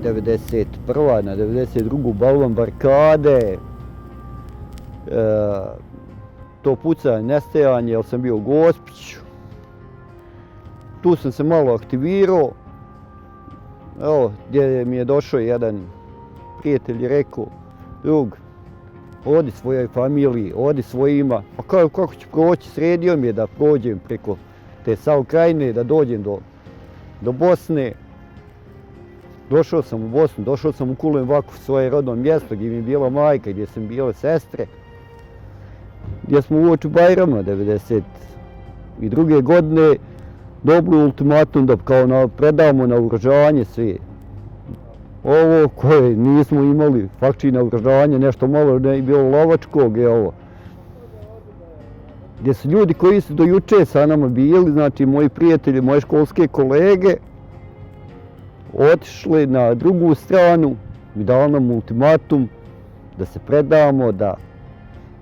91. na 92. balvan barikade, to pucanje, nestajanje, jer sam bio u Gospiću. Tu sam se malo aktivirao. Evo, gdje mi je došao jedan prijatelj i rekao, drug, odi svojoj familiji, odi svojima. Pa kako ću proći, sredio mi je da prođem preko te Sav Krajine, da dođem do Bosne. Došao sam u Bosnu, došao sam u Kulen Vakuf, svoje rodno mjesto gdje mi je bila majka, gdje sam bile sestre. Gdje smo uoči Bajrama 92. godine dobili ultimatum da kao predamo naoružanje svi. Ovo koje nismo imali faktički naoružanje, nešto malo ne je bilo lovačkog, je ovo. Gdje su ljudi koji su do juče sa nama bili, znači moji prijatelji, moje školske kolege, otišli na drugu stranu i dali nam ultimatum da se predamo, da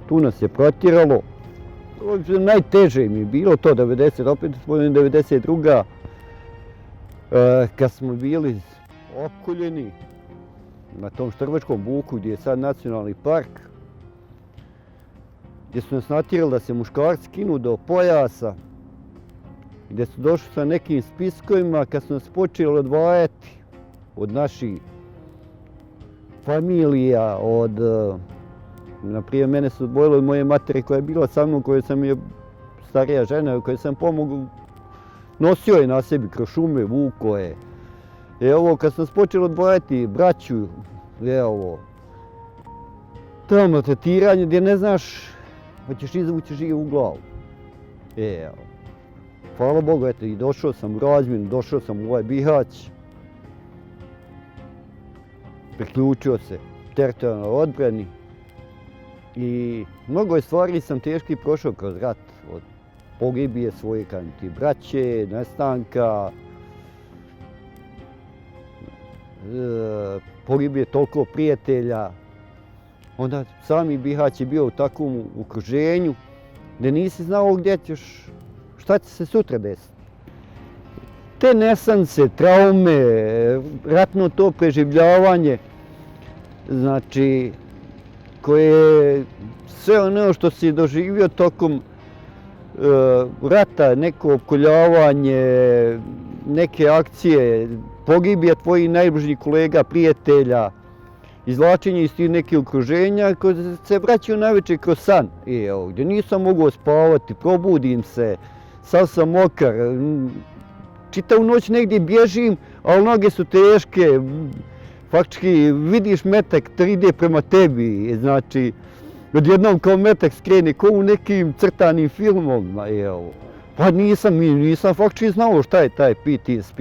tu nas je protjeralo. Najteže mi je bilo to 92. Kad smo bili opkoljeni na tom Štrbačkom buku gdje je sad nacionalni park, gdje su nas natjerali da se muškarci skinu do pojasa, gdje su došli sa nekim spiskovima kad su nas počeli odvajati od naših familija, naprimjer mene su odvojili od moje matere koja je bila sa mnom, koja sam je starija žena, koja sam pomogao, nosio je na sebi kroz šume, vuko je. Evo, kad sam počeli odvajati braću, evo, tamo tretiranje gdje ne znaš, hoćeš izvući živ u glavu. Evo, hvala Bogu, eto, i došao sam u razmjenu, došao sam u ovaj Bihać, priključio se teritorijalnoj odbrani i mnogo stvari sam teški prošao kroz rat, od pogibije svoje braće, nestanka, pogibije toliko prijatelja. Onda sami Bihać je bio u takvom okruženju gdje nisi znao gdje ćeš, šta će se sutra desiti. Te nesance, traume, ratno to preživljavanje, znači koje sve ono što si doživio tokom rata, neko opkoljavanje, neke akcije, pogibija tvojih najbližih kolega, prijatelja, izvlačenje iz tih nekih okruženja koje se vraćaju najveće kroz san. Evo, gdje nisam mogao spavati, probudim se, sav sam mokar, čitavu noć negdje bježim, ali noge su teške, faktički vidiš metak ide prema tebi, znači odjednom kao metak skrene, kao u nekim crtanim filmovima, evo. Pa nisam faktički znao šta je taj PTSP.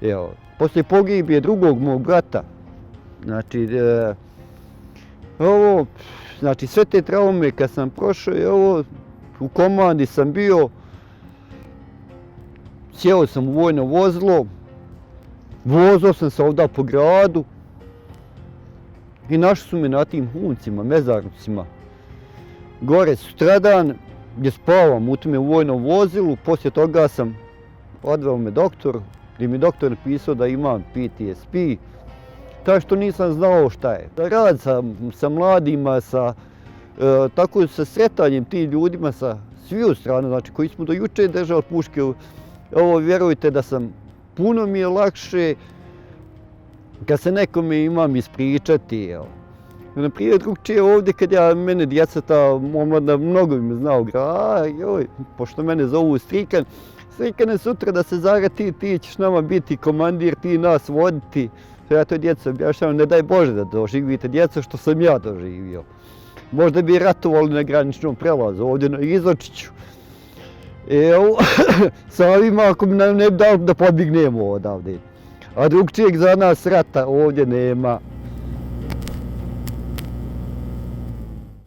Evo, poslije pogibije drugog mog brata, znači, znači sve te traume kad sam prošao, evo, u komandi sam bio, sjeo sam u vojno vozilo, vozao sam se ovdje po gradu i našli su me na tim huncima, mezarnicima, gore sutradan, gdje spavam u tome vojnom vozilu. Poslije toga sam odveo me doktor, gdje mi doktor napisao da imam PTSP, tako što nisam znao šta je. Rad sa mladima, tako sa sretanjem tih ljudima sa sviju strana, znači koji smo do juče držali puške, ovo vjerujte da puno mi je lakše kad se nekome imam ispričati. Naprimjer, drugčije ovdje kad mene djeca, ta omladna, mnogo mi znao, pošto mene zovu Strikan, Strikane sutra da se zarati, ti ćeš nama biti komandir, ti nas voditi. Ja to djeca objašnjavam, ne daj Bože da doživite djeca što sam ja doživio. Možda bi ratovali na graničnom prelazu, ovdje na Izočiću. Evo, sa ovima ako bi nam ne dao da pobjegnemo odavde. A drugčijeg za nas rata ovdje nema.